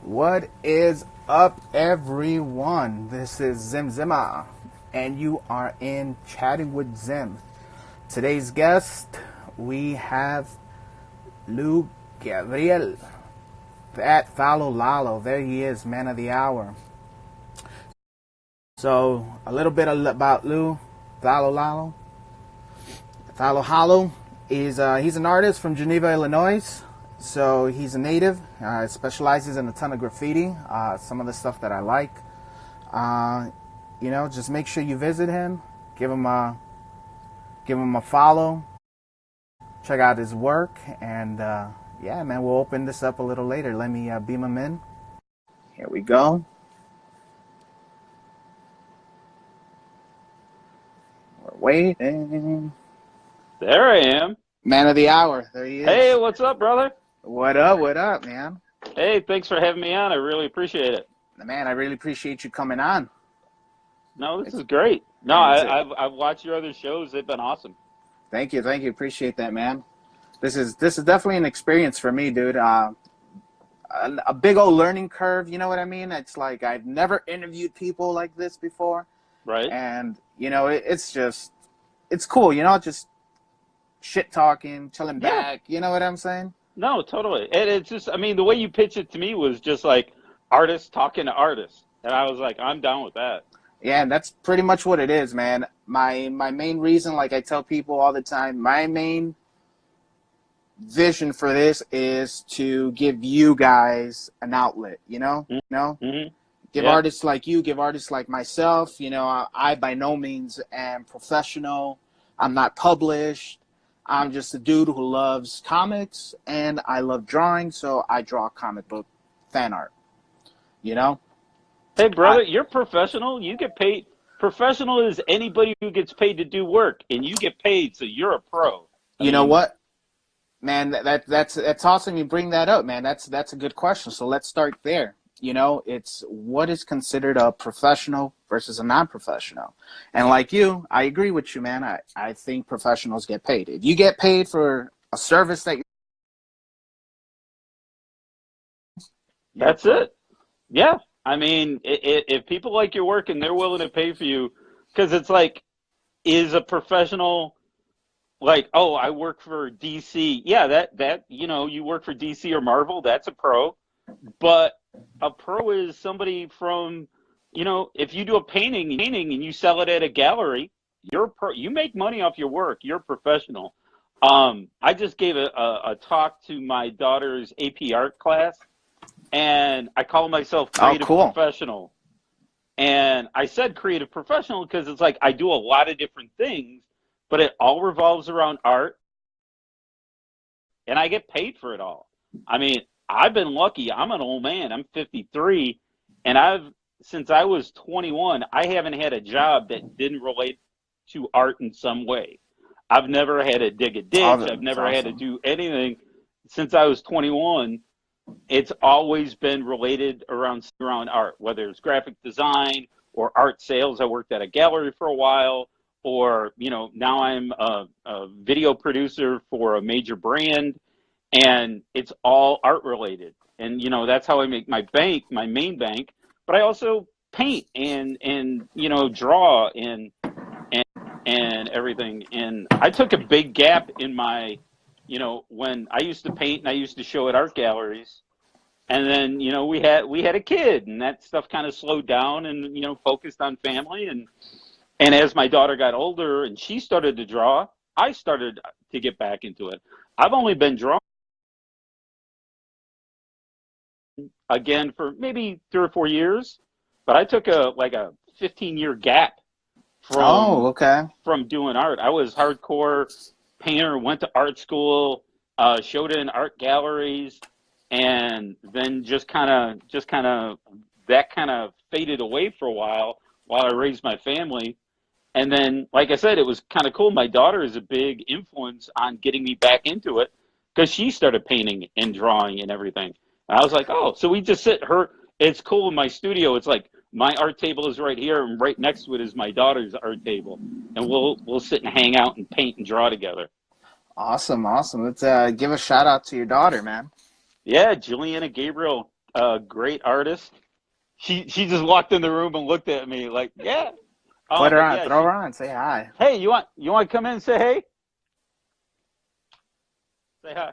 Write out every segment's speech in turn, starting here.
What is up, everyone? This is Zima, and you are in Chatting with Zim. Today's guest, we have Gabriel. At Follow Lalo, there he is, man of the hour. So, a little bit about Follow Lalo. Follow Hollow is he's an artist from Geneva, Illinois. So he's a native. Specializes in a ton of graffiti. Some of the stuff that I like. Just make sure you visit him. Give him a follow. Check out his work, and yeah, man, we'll open this up a little later. Let me beam him in. Here we go. We're waiting. There I am. Man of the hour. There he is. Hey, what's up, brother? What up, man? Hey, thanks for having me on. I really appreciate it. Man, I really appreciate you coming on. No, this is great. No, I've watched your other shows. They've been awesome. Thank you. Appreciate that, man. This is definitely an experience for me, dude. A big old learning curve. You know what I mean? It's like I've never interviewed people like this before. Right. And it's cool. Just shit talking, chilling back. You know what I'm saying? No, totally. And it's just, the way you pitched it to me was just like artists talking to artists. And I was like, I'm down with that. Yeah, and that's pretty much what it is, man. My main reason, like I tell people all the time, my main vision for this is to give you guys an outlet, Mm-hmm. Give artists like you, give artists like myself. I by no means am professional. I'm not published. I'm just a dude who loves comics, and I love drawing, so I draw comic book fan art. Hey, brother, you're professional. You get paid. Professional is anybody who gets paid to do work, and you get paid, so you're a pro. You know what, man? That's awesome. You bring that up, man. That's a good question. So let's start there. It's what is considered a professional versus a non-professional. And like you, I agree with you, man. I think professionals get paid. If you get paid for a service that That's it. Yeah. If people like your work and they're willing to pay for you, because it's like, is a professional like, oh, I work for DC. Yeah, that you work for DC or Marvel, that's a pro. But a pro is somebody from, if you do a painting and you sell it at a gallery, you're a pro. You make money off your work. You're a professional. I just gave a talk to my daughter's AP art class, and I call myself creative professional. And I said creative professional because it's like I do a lot of different things, but it all revolves around art, and I get paid for it all. I've been lucky. I'm an old man. I'm 53, and since I was 21, I haven't had a job that didn't relate to art in some way. I've never had to dig a ditch. I've never had to do anything since I was 21. It's always been related around art, whether it's graphic design or art sales. I worked at a gallery for a while, or now I'm a video producer for a major brand. And it's all art related. And, that's how I make my main bank. But I also paint and draw and everything. And I took a big gap in my, when I used to paint and I used to show at art galleries. And then, we had a kid, and that stuff kind of slowed down and, focused on family. And as my daughter got older and she started to draw, I started to get back into it. I've only been drawing again for maybe 3 or 4 years, but I took a 15-year gap from doing art. I was hardcore painter, went to art school, showed in art galleries, and then just kind of faded away for a while I raised my family. And then, like I said, it was kind of cool. My daughter is a big influence on getting me back into it because she started painting and drawing and everything. I was like, oh, so we just it's cool in my studio. It's like my art table is right here, and right next to it is my daughter's art table. And we'll sit and hang out and paint and draw together. Awesome. Let's give a shout out to your daughter, man. Yeah, Juliana Gabriel. a great artist. She just walked in the room and looked at me like, yeah. Put her But on, yeah, throw her on, say hi. hey, you want to come in and say hey? Say hi.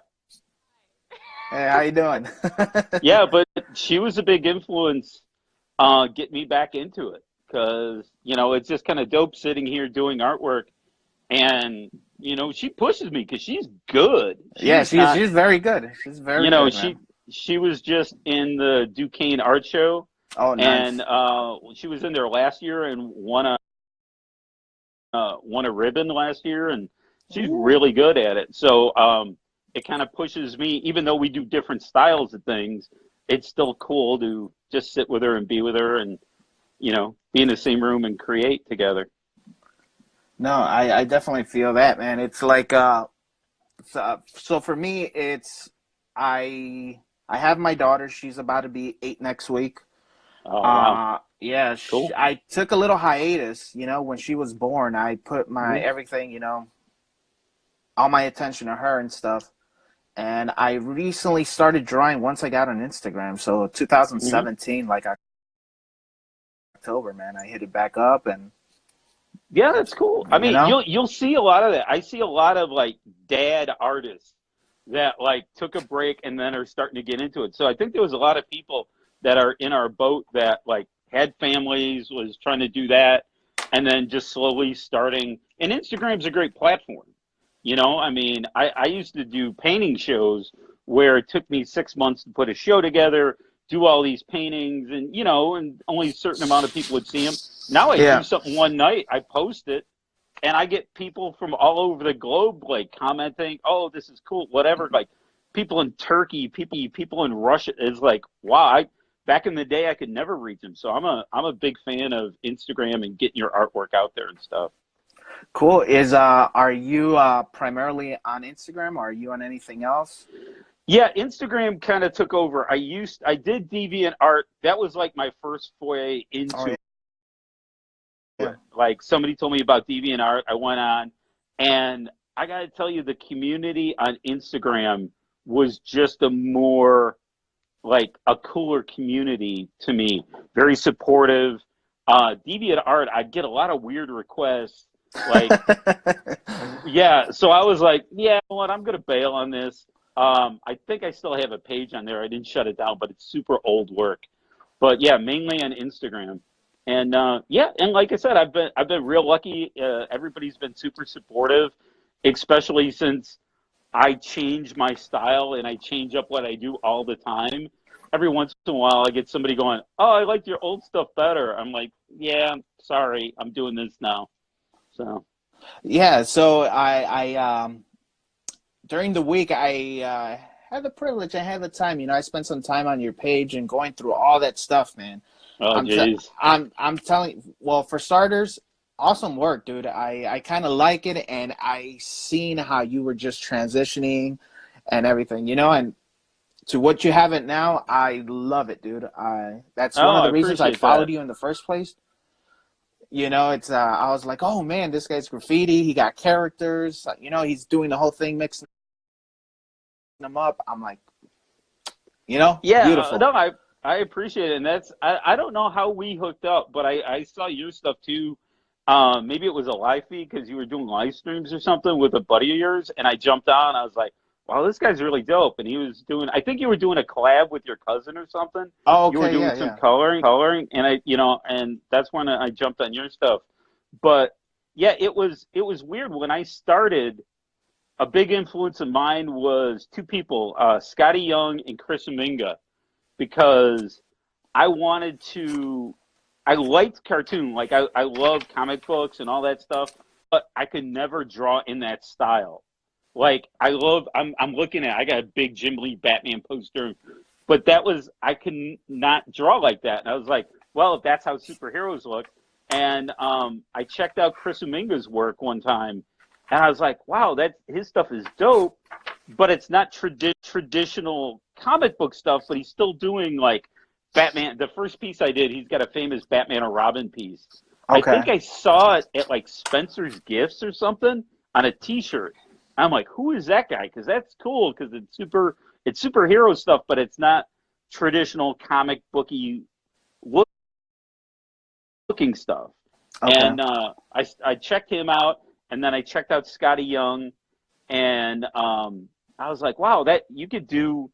Hey, how you doing? Yeah, but she was a big influence get me back into it because it's just kind of dope sitting here doing artwork, and she pushes me because she's good. Yeah, She's not, she's very good. She's very good, man. she was just in the Duquesne Art Show, Oh, and nice. she was in there last year and won a ribbon last year, and she's Ooh. really good at it. So it kind of pushes me, even though we do different styles of things. It's still cool to just sit with her and be with her, and be in the same room and create together. No, I definitely feel that, man. It's like so for me, it's I have my daughter. She's about to be 8 next week. Oh wow, Yeah, cool. I took a little hiatus. When she was born, I put my Hmm. everything, all my attention to her and stuff. And I recently started drawing once I got on Instagram. So Hmm. 2017, like October, man, I hit it back up, and Yeah, that's cool. I you mean, know, you'll see a lot of that. I see a lot of like dad artists that like took a break and then are starting to get into it. So I think there was a lot of people that are in our boat that like had families, was trying to do that, and then just slowly starting. And Instagram's a great platform. I mean, I used to do painting shows where it took me 6 months to put a show together, do all these paintings, and only a certain amount of people would see them. Now I do yeah. something one night, I post it, and I get people from all over the globe like commenting, "Oh, this is cool," whatever. Like people in Turkey, people in Russia. It's like, wow. Back in the day, I could never reach them. So I'm a big fan of Instagram and getting your artwork out there and stuff. Cool. Are you primarily on Instagram, or are you on anything else? Yeah, Instagram kind of took over. I did deviant art. That was like my first foray Oh into yeah. it. Like somebody told me about deviant art. I went on, and I got to tell you, the community on Instagram was just a more like a cooler community to me. Very supportive. Deviant art, I get a lot of weird requests. Like, yeah, so I was like, yeah, you know what, I'm gonna bail on this. I think I still have a page on there. I didn't shut it down, but it's super old work. But yeah, mainly on Instagram. And yeah, and like I said, I've been real lucky. Everybody's been super supportive, especially since I change my style and I change up what I do all the time. Every once in a while, I get somebody going, "Oh, I liked your old stuff better." I'm like, "Yeah, sorry, I'm doing this now." So, Yeah. So I during the week I had the privilege, I had the time. I spent some time on your page and going through all that stuff, man. oh, I'm t- geez. I'm telling. Well, for starters, awesome work, dude. I kind of like it, and I seen how you were just transitioning and everything, and to what you have it now, I love it, dude. That's one Oh, of I the reasons I appreciate followed that. you in the first place. It's I was like, oh man, this guy's graffiti. He got characters. He's doing the whole thing, mixing them up. I'm like, Yeah, beautiful. no, I appreciate it, and I don't know how we hooked up, but I saw your stuff too. Maybe it was a live feed because you were doing live streams or something with a buddy of yours, and I jumped on. I was like, "Wow, this guy's really dope!" And he was doing. I think you were doing a collab with your cousin or something. Oh, You were okay, doing yeah, some yeah. coloring, and and that's when I jumped on your stuff. But yeah, it was weird when I started. A big influence of mine was two people, Scotty Young and Chris Minga, because I wanted to. I liked cartoon, like I love comic books and all that stuff, but I could never draw in that style. Like I love, I'm looking at. I got a big Jim Lee Batman poster, but that was I could not draw like that, and I was like, well, if that's how superheroes look, and I checked out Chris Uminga's work one time, and I was like, wow, that his stuff is dope, but it's not traditional comic book stuff, but he's still doing like Batman. The first piece I did, he's got a famous Batman or Robin piece. I think Okay. I saw it at like Spencer's Gifts or something on a T-shirt. I'm like, who is that guy? Because that's cool. Because it's superhero stuff, but it's not. traditional comic booky looking stuff. Okay. And I checked him out, and then I checked out Scotty Young, and I was like, wow, that you could do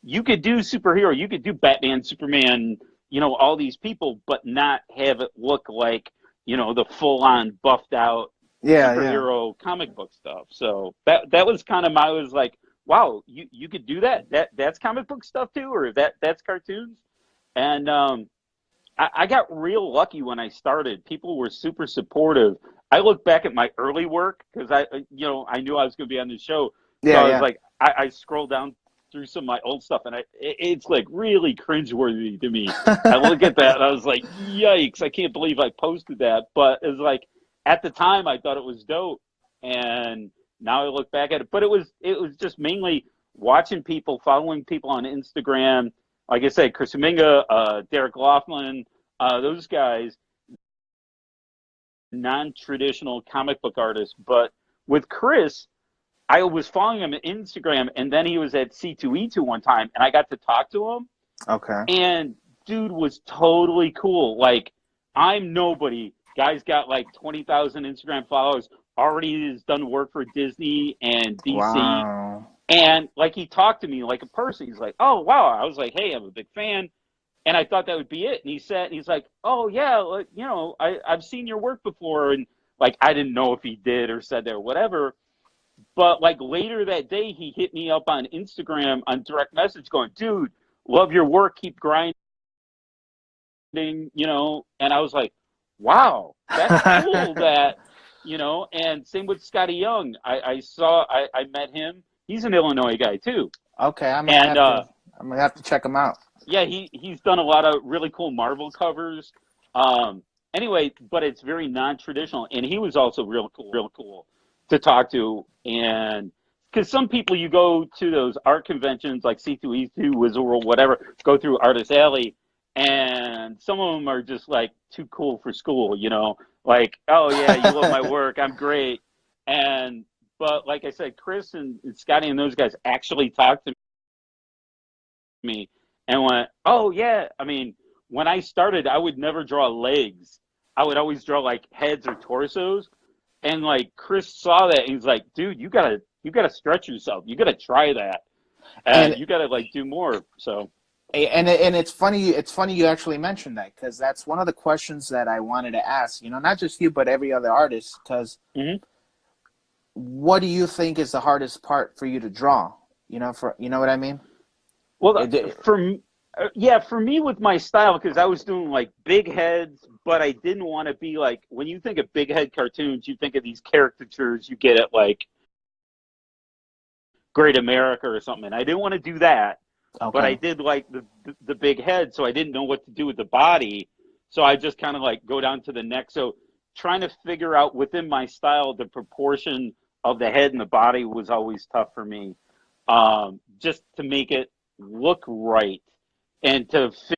superhero, you could do Batman, Superman, all these people, but not have it look like the full on buffed out Yeah, yeah. superhero comic book stuff. So that was kind of I was like, wow, you could do that. That's comic book stuff too, or that's cartoons. And I got real lucky when I started. People were super supportive. I look back at my early work because I knew I was going to be on the show. So Yeah, I was yeah. like, I scrolled down through some of my old stuff, and it's like really cringeworthy to me. I look at that and I was like, yikes! I can't believe I posted that. But it's like at the time I thought it was dope, and now I look back at it. But it was just mainly watching people, following people on Instagram. Like I said, Chris Minga, Derek Laughlin, those guys, non-traditional comic book artists. But with Chris, I was following him on Instagram, and then he was at C2E2 one time, and I got to talk to him, Okay. and dude was totally cool. Like, I'm nobody. Guy's got like 20,000 Instagram followers, already has done work for Disney and DC. Wow. And like, he talked to me like a person. He's like, oh, wow. I was like, hey, I'm a big fan. And I thought that would be it. And he's like, oh, yeah, like, I've seen your work before. And like, I didn't know if he did or said that or whatever. But like later that day, he hit me up on Instagram on direct message going, dude, love your work. Keep grinding, And I was like, wow, that's cool and same with Scotty Young. I met him. He's an Illinois guy too. Okay, And I'm gonna have to check them out. yeah, he's done a lot of really cool Marvel covers. Anyway, but it's very non-traditional, and he was also real cool to talk to. And because some people, you go to those art conventions like C2E2, Wizard World, whatever, go through Artist Alley, and some of them are just like too cool for school, like, oh yeah, you love my work, I'm great. And but like I said, Chris and Scotty and those guys actually talked to me and went, oh yeah, I mean, when I started, I would never draw legs. I would always draw like heads or torsos. And like Chris saw that and he's like, dude, you gotta stretch yourself. You gotta try that. And And you gotta like do more. So and it's funny. It's funny you actually mentioned that because that's one of the questions that I wanted to ask. Not just you, but every other artist. Because mhm. what do you think is the hardest part for you to draw? You know what I mean? Well, It, for me with my style, because I was doing like big heads, but I didn't want to be like, when you think of big head cartoons, you think of these caricatures you get at like Great America or something. And I didn't want to do that, but I okay. did like the big head, so I didn't know what to do with the body. So I just kind of like go down to the neck. So trying to figure out within my style the proportion of the head and the body was always tough for me, just to make it look right and to fit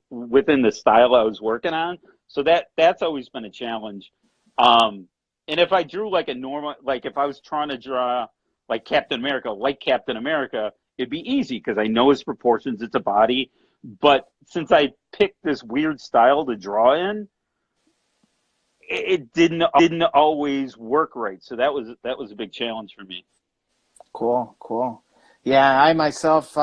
within the style I was working on. So that's always been a challenge. And if I drew like a normal, like if I was trying to draw like Captain America, it'd be easy because I know his proportions, it's a body. But since I picked this weird style to draw in, it didn't always work right. So that was a big challenge for me. Cool. Cool. Yeah, I myself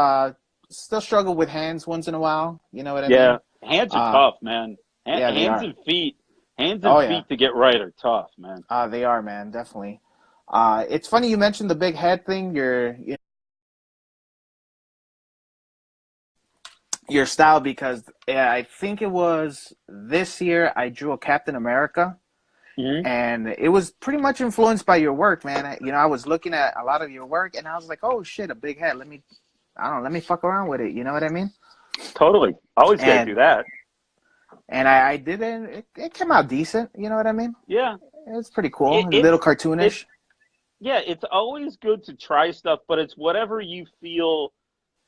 still struggle with hands once in a while. You know what I Yeah, mean? hands are Uh, tough, man. yeah, they Hands are. and feet, hands and Oh yeah. feet to get right are tough, man. They are, man. Definitely. It's funny you mentioned the big head thing. Your style because yeah, I think it was this year I drew a Captain America, Hmm. and it was pretty much influenced by your work, man. I was looking at a lot of your work, and I was like, oh shit, a big head. I don't know, let me fuck around with it. You know what I mean? Totally. Always got to And do that. I did it. It came out decent. You know what I mean? Yeah. It's pretty cool. It, A little it's cartoonish. it's yeah. It's always good to try stuff, but it's whatever you feel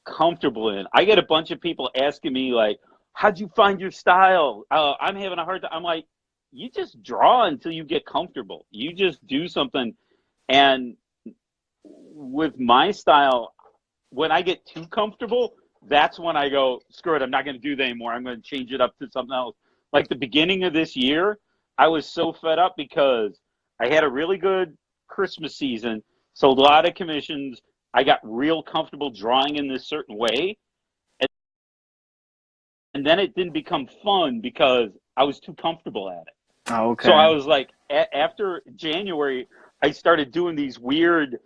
comfortable in. I get a bunch of people asking me like, "How'd you find your style?" I'm having a hard time. I'm like, you just draw until you get comfortable. You just do something, and with my style, when I get too comfortable, that's when I go, screw it, I'm not going to do that anymore. I'm going to change it up to something else. Like the beginning of this year, I was so fed up because I had a really good Christmas season, sold a lot of commissions. I got real comfortable drawing in this certain way. And then it didn't become fun because I was too comfortable at it. Oh, So I okay. was like, after January, I started doing these weird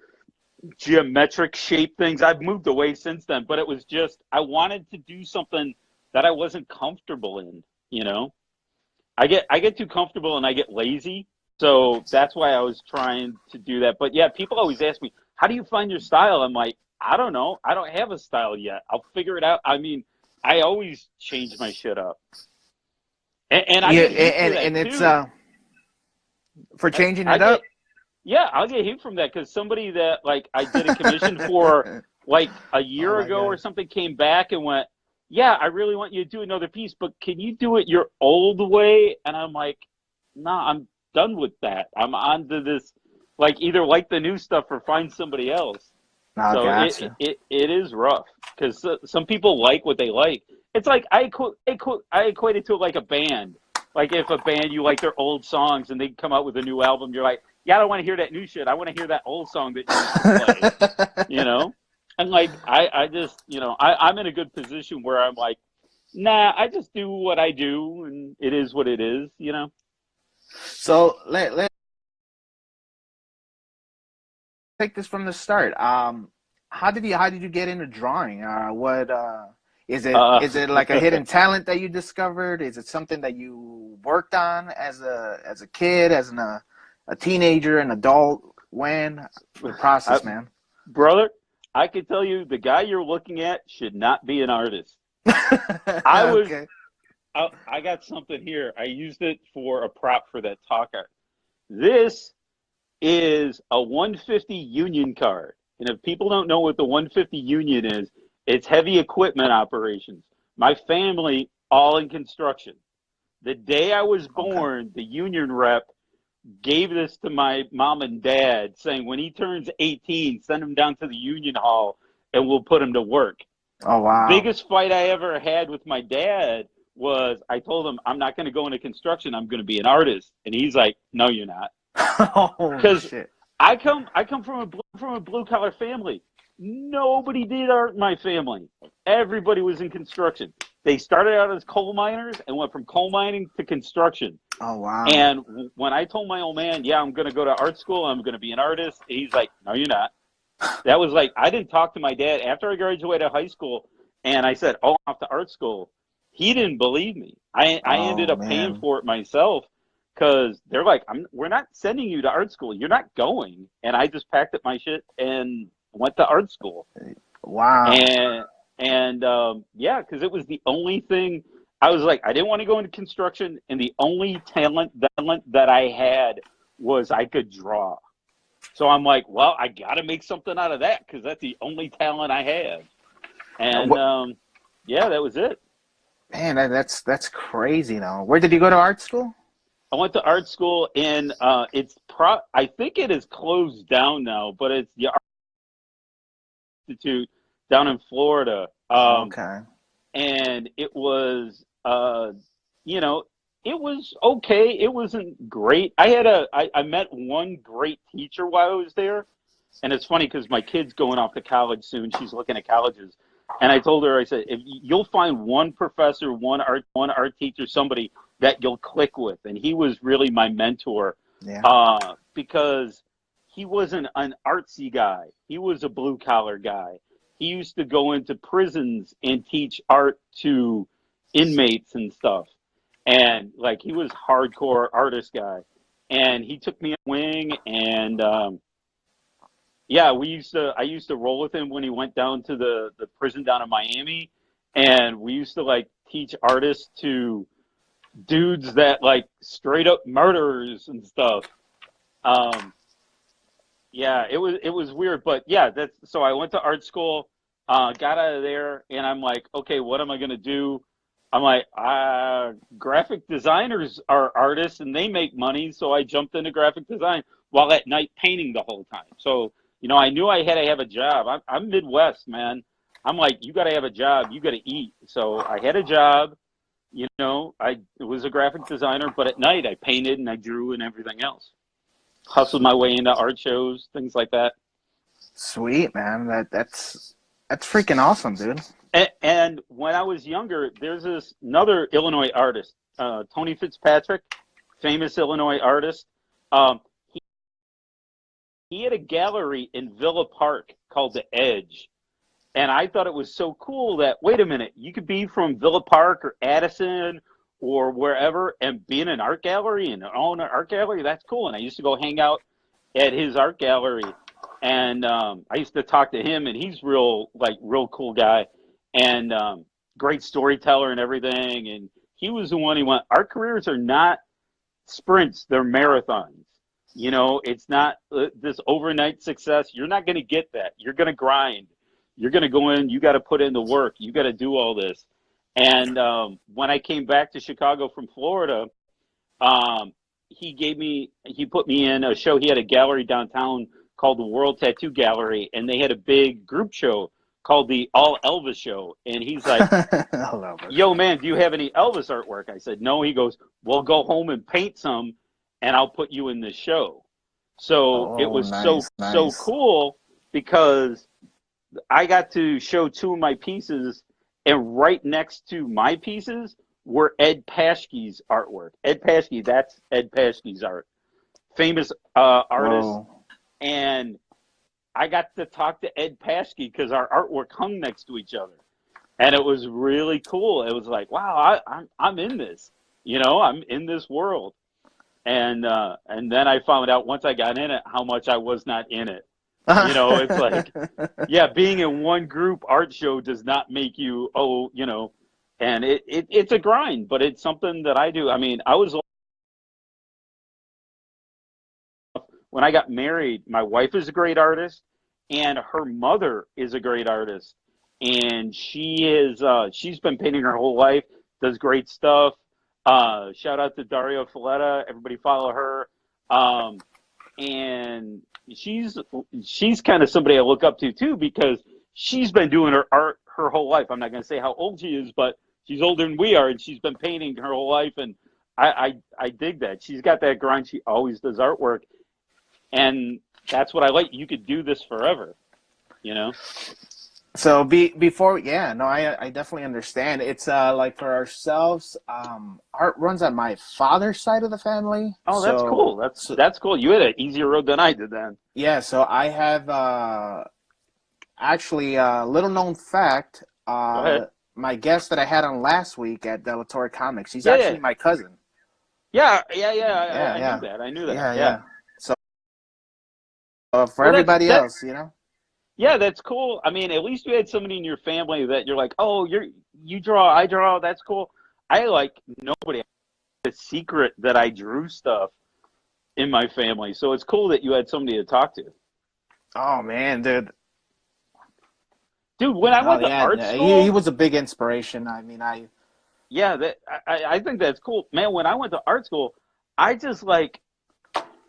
geometric shape things. I've moved away since then, but it was just, I wanted to do something that I wasn't comfortable in, you know? I get too comfortable and I get lazy. So that's why I was trying to do that. But yeah, people always ask me, how do you find your style? I'm like, I don't know. I don't have a style yet. I'll figure it out. I mean, I always change my shit up. And I Yeah, get heat for and that it's too. for I, changing I it get, up. yeah, I'll get heat from that because somebody that like I did a commission for like a Oh year my ago or god. something came back and went, yeah, I really want you to do another piece, but can you do it your old way? And I'm like, nah, I'm done with that. I'm on to this, like either like the new stuff or find somebody else. Oh, So gotcha. it is rough because some people like what they like. It's like I equate it to like a band. Like if a band you like their old songs and they come out with a new album, you're like, yeah, I don't want to hear that new shit. I want to hear that old song that you used to play. You know, and like I just I'm in a good position where I'm like, nah, I just do what I do and it is what it is. You know. So let's take this from the start. How did you get into drawing? What is it like a hidden talent that you discovered? Is it something that you worked on as a kid, a teenager, an adult? When the I, process, man? brother, I can tell you the guy you're looking at should not be an artist. I was Okay. I got something here. I used it for a prop for that talker. This is a 150 Union card. And if people don't know what the 150 Union is, it's heavy equipment operations. My family, all in construction. The day I was Okay. born, the Union rep gave this to my mom and dad, saying when he turns 18, send him down to the Union Hall and we'll put him to work. Oh wow. Biggest fight I ever had with my dad was I told him I'm not going to go into construction. I'm going to be an artist, and he's like, "No, you're not," Holy because shit. I come from a blue collar family. Nobody did art in my family. Everybody was in construction. They started out as coal miners and went from coal mining to construction. Oh wow. And when I told my old man, "Yeah, I'm going to go to art school. I'm going to be an artist," he's like, "No, you're not." That was like I didn't talk to my dad after I graduated high school, and I said, "Oh, I'm off to art school." He didn't believe me. I ended Oh up paying man. for it myself because they're like, "We're not sending you to art school. You're not going." And I just packed up my shit and went to art school. Wow. And yeah, because it was the only thing. I was like, I didn't want to go into construction, and the only talent that I had was I could draw. So I'm like, well, I got to make something out of that because that's the only talent I have. And What, yeah, that was it. man, that's crazy though. Where did you go to art school? I went to art school and I think it is closed down now, but it's the Art Institute down in Florida. Okay. And it was you know, it was okay. It wasn't great. I met one great teacher while I was there. And it's funny because my kid's going off to college soon. She's looking at colleges. And I told her, I said, if you'll find one professor, one art teacher, somebody that you'll click with. And he was really my mentor Yeah. because he wasn't an artsy guy. He was a blue collar guy. He used to go into prisons and teach art to inmates and stuff. And like he was hardcore artist guy. And he took me a wing and yeah, I used to roll with him when he went down to the prison down in Miami, and we used to like teach artists to dudes that like straight up murderers and stuff. Um, yeah, it was weird, but yeah, that's so I went to art school, got out of there, and I'm like, okay, what am I gonna do? I'm like, graphic designers are artists and they make money, so I jumped into graphic design while at night painting the whole time. So I knew I had to have a job. I'm Midwest, man. I'm like, you got to have a job. You got to eat. So I had a job. I was a graphic designer, but at night I painted and I drew and everything else. Hustled my way into art shows, things like that. Sweet, man. That's freaking awesome, dude. And when I was younger, there's this another Illinois artist, Tony Fitzpatrick, famous Illinois artist. Um, he had a gallery in Villa Park called The Edge. And I thought it was so cool that, wait a minute, you could be from Villa Park or Addison or wherever and be in an art gallery and own an art gallery. That's cool. And I used to go hang out at his art gallery. And I used to talk to him, and he's real cool guy and great storyteller and everything. And he was the one who went, art careers are not sprints, they're marathons. It's not this overnight success. You're not going to get that. You're going to grind. You're going to go in. You got to put in the work. You got to do all this. And when I came back to Chicago from Florida, he put me in a show. He had a gallery downtown called the World Tattoo Gallery, and they had a big group show called the All Elvis Show. And he's like, yo, man, do you have any Elvis artwork? I said, no. He goes, well, go home and paint some, and I'll put you in this show. So it was nice. So cool because I got to show two of my pieces, and right next to my pieces were Ed Paschke's artwork. Ed Paschke, that's Ed Paschke's art. Famous artist. Whoa. And I got to talk to Ed Paschke because our artwork hung next to each other. And it was really cool. It was like, wow, I'm in this. I'm in this world. And then I found out once I got in it how much I was not in it. It's like, yeah, being in one group art show does not make you, and it's a grind, but it's something that I do. I mean, when I got married, my wife is a great artist and her mother is a great artist. And she's been painting her whole life, does great stuff. Shout out to Dario Folletta. Everybody follow her. And she's kind of somebody I look up to too, because she's been doing her art her whole life. I'm not going to say how old she is, but she's older than we are, and she's been painting her whole life. And I dig that. She's got that grind. She always does artwork. And that's what I like. You could do this forever, So before, yeah, no, I definitely understand. It's like for ourselves, art runs on my father's side of the family. Oh, that's cool. That's cool. You had an easier road than I did then. Yeah, so I have actually a little known fact. My guest that I had on last week at Delatorre Comics, he's actually my cousin. Yeah. I knew that. Yeah. So for everybody else, Yeah, that's cool. I mean, at least you had somebody in your family that you're like, oh, you draw, I draw. That's cool. Nobody. The secret that I drew stuff in my family, so it's cool that you had somebody to talk to. Oh man, dude. When I went to art school, he was a big inspiration. I mean, I think that's cool, man. When I went to art school, I just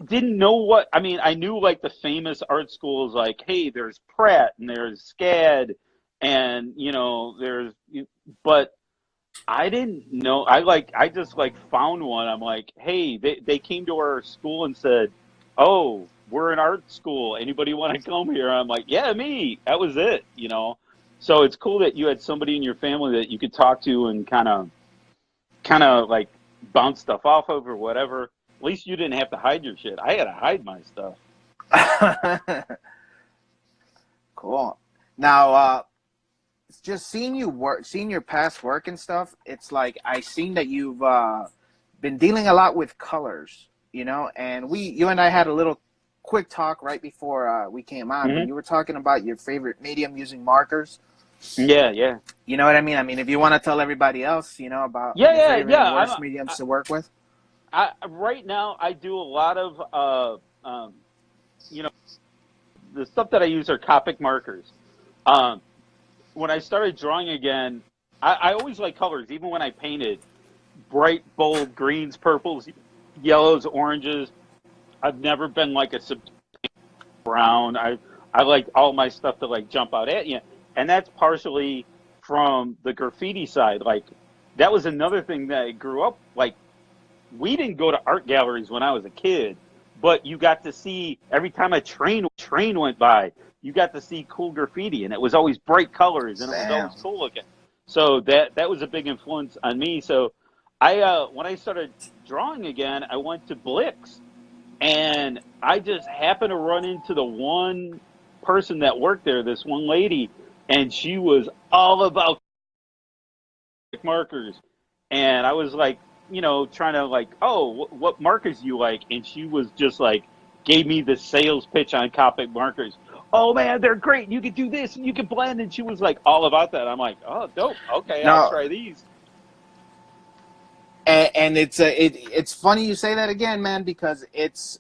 didn't know what, I mean, I knew the famous art schools, like, hey, there's Pratt and there's SCAD and, but I didn't know, I just found one. I'm like, hey, they came to our school and said, oh, we're an art school. Anybody want to come here? I'm like, yeah, me. That was it, So it's cool that you had somebody in your family that you could talk to and kind of bounce stuff off of or whatever. At least you didn't have to hide your shit. I had to hide my stuff. Cool. Now, just seeing your past work and stuff, it's like I seen that you've been dealing a lot with colors, and you and I had a little quick talk right before we came on. Mm-hmm. When you were talking about your favorite medium using markers. Yeah. You know what I mean? I mean, if you want to tell everybody else, about your favorite and worst mediums to work with. Right now, I do a lot of, the stuff that I use are Copic markers. When I started drawing again, I always like colors, even when I painted. Bright, bold greens, purples, yellows, oranges. I've never been like a brown. I I like all my stuff to like jump out at you. And that's partially from the graffiti side. Like that was another thing that I grew up like we didn't go to art galleries when I was a kid, but you got to see every time a train went by, you got to see cool graffiti, and it was always bright colors, and it was always Damn. cool looking. So that was a big influence on me. So I when I started drawing again, I went to Blix, and I just happened to run into the one person that worked there, this one lady, and she was all about markers. And I was like, trying to like, oh, what markers you like? And she was just like, gave me the sales pitch on Copic markers. Oh man, they're great. You can do this and you can blend. And she was like all about that. I'm like, oh, dope. Okay, I'll No, try these. and it's funny you say that again, man, because it's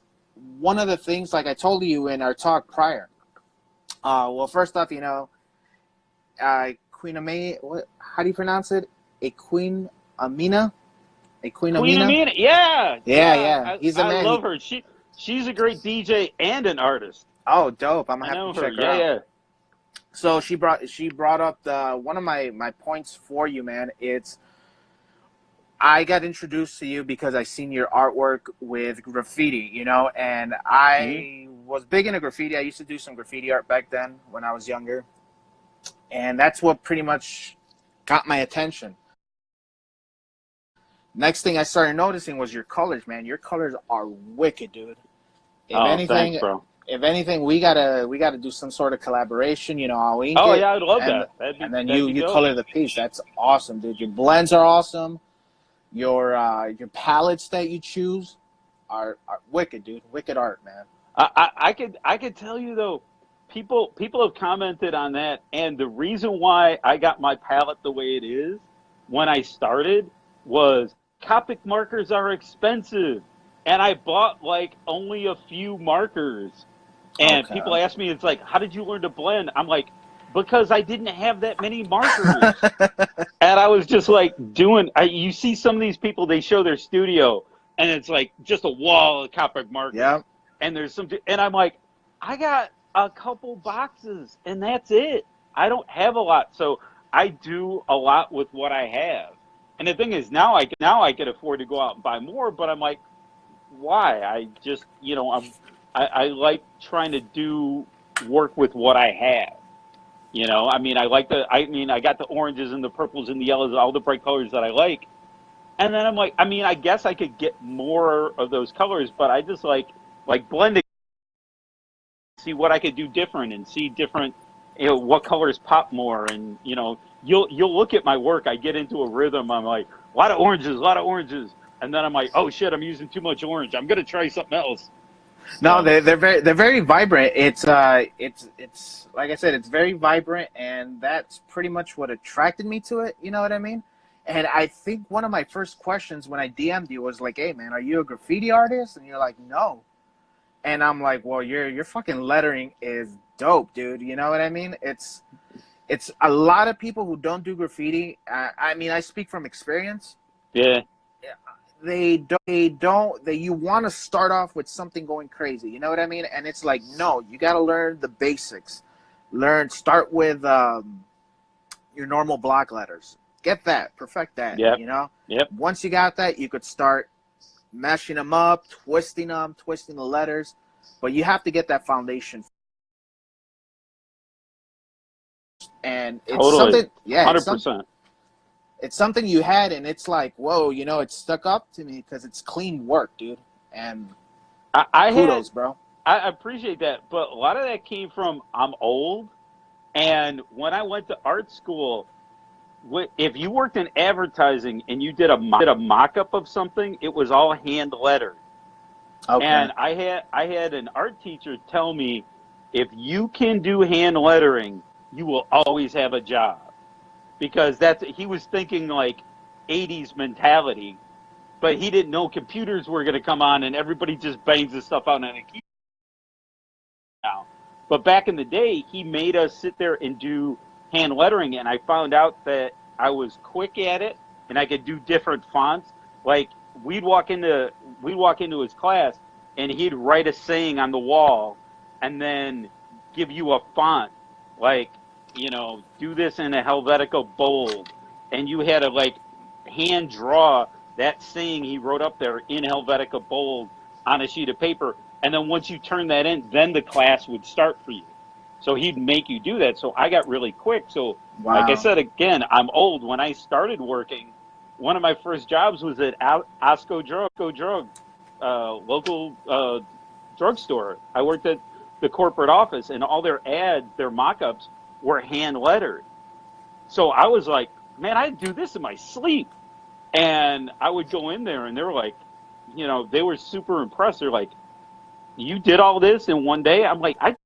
one of the things, like I told you in our talk prior. Well, first off, Queen Amina, what? How do you pronounce it? A Queen Amina, a Queen Queen Amina. Amina, yeah, Yeah, yeah. yeah, he's the I man. love her. She's a great DJ and an artist. Oh, dope! I'm gonna I have to know her. check her Yeah, out. yeah. So she brought up the one of my points for you, man. It's I got introduced to you because I seen your artwork with graffiti, and Hmm. I was big into graffiti. I used to do some graffiti art back then when I was younger, and that's what pretty much got my attention. Next thing I started noticing was your colors, man. Your colors are wicked, dude. If Oh, thanks, anything, bro. if anything, we gotta do some sort of collaboration. I'll ink Oh it, yeah, I'd love and that. That'd be and then that'd you be you dope. color the piece. That's awesome, dude. Your blends are awesome. Your palettes that you choose are wicked, dude. Wicked art, man. I could tell you though, people have commented on that, and the reason why I got my palette the way it is when I started was Copic markers are expensive, and I bought like only a few markers, and Okay. people ask me, it's like, how did you learn to blend? I'm like, because I didn't have that many markers. And I was just like you see some of these people, they show their studio and it's like just a wall of Copic markers. Yep. And and I'm like, I got a couple boxes and that's it. I don't have a lot. So I do a lot with what I have. And the thing is, now I could afford to go out and buy more, but I'm like, why? I just, I like trying to do work with what I have. I mean, I got the oranges and the purples and the yellows, all the bright colors that I like. And then I'm like, I mean, I guess I could get more of those colors, but I just like blending, see what I could do different and see different, what colors pop more. And, you'll look at my work. I get into a rhythm. I'm like, a lot of oranges, a lot of oranges. And then I'm like, oh shit, I'm using too much orange. I'm going to try something else. No, So, they're very vibrant. It's like I said, it's very vibrant, and that's pretty much what attracted me to it. You know what I mean? And I think one of my first questions when I DM'd you was like, "Hey, man, are you a graffiti artist?" And you're like, "No." And I'm like, "Well, your fucking lettering is dope, dude." You know what I mean? It's a lot of people who don't do graffiti. I mean, I speak from experience. yeah, They you want to start off with something going crazy, you know what I mean? And it's like, no, you got to learn the basics. Start with your normal block letters. Get that, perfect that, yep, yep, once you got that, you could start mashing them up, twisting the letters, but you have to get that foundation. And it's totally. something, yeah, 100%. it's something you had, and it's like, whoa, it stuck up to me because it's clean work, dude. And I had kudos, bro. I appreciate that, but a lot of that came from I'm old, and when I went to art school, if you worked in advertising and you did a mock-up of something, it was all hand lettered. Okay. And I had an art teacher tell me, if you can do hand lettering, you will always have a job, because he was thinking like 80s mentality, but he didn't know computers were going to come on and everybody just bangs this stuff out on a keyboard now. But back in the day, he made us sit there and do hand lettering, and I found out that I was quick at it and I could do different fonts. Like we'd walk into his class and he'd write a saying on the wall, and then give you a font, like, do this in a Helvetica bold, and you had to like hand draw that saying he wrote up there in Helvetica bold on a sheet of paper, and then once you turn that in, then the class would start for you. So he'd make you do that. So I got really quick. So like I Wow. said, again, I'm old. When I started working, one of my first jobs was at Osco Drug, local drugstore. I worked at the corporate office, and all their ads, their mock-ups, were hand lettered. So I was like, man, I do this in my sleep. And I would go in there, and they were like, they were super impressed. They're like, you did all this in one day? I'm like, I did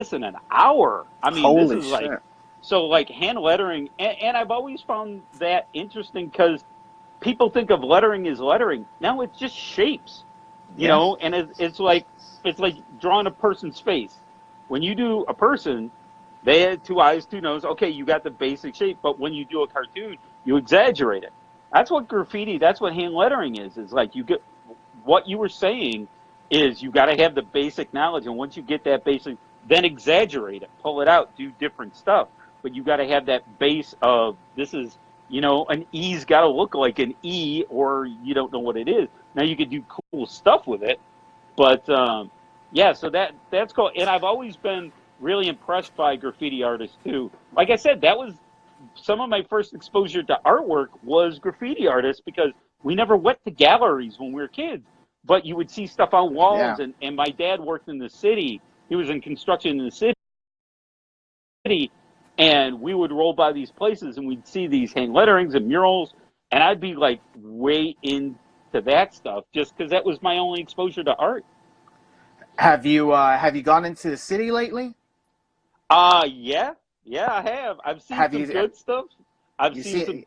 this in an hour. I mean, this Holy is like, shit. so like hand lettering. And I've always found that interesting because people think of lettering as lettering. Now it's just shapes, Yeah. and it's like drawing a person's face. When you do a person, they had two eyes, two noses. Okay, you got the basic shape, but when you do a cartoon, you exaggerate it. That's what graffiti, that's what hand lettering is. Is like you get what you were saying is you got to have the basic knowledge, and once you get that basic, then exaggerate it, pull it out, do different stuff. But you got to have that base of this is an E's got to look like an E, or you don't know what it is. Now you could do cool stuff with it, but yeah, so that's cool. And I've always been really impressed by graffiti artists too. Like I said, that was some of my first exposure to artwork was graffiti artists because we never went to galleries when we were kids, but you would see stuff on walls. Yeah. And my dad worked in the city. He was in construction in the city, and we would roll by these places and we'd see these hang letterings and murals, and I'd be like way into that stuff just because that was my only exposure to art. Have you gone into the city lately? Yeah, yeah, I have. I've seen Have some you good stuff. I've you seen see some.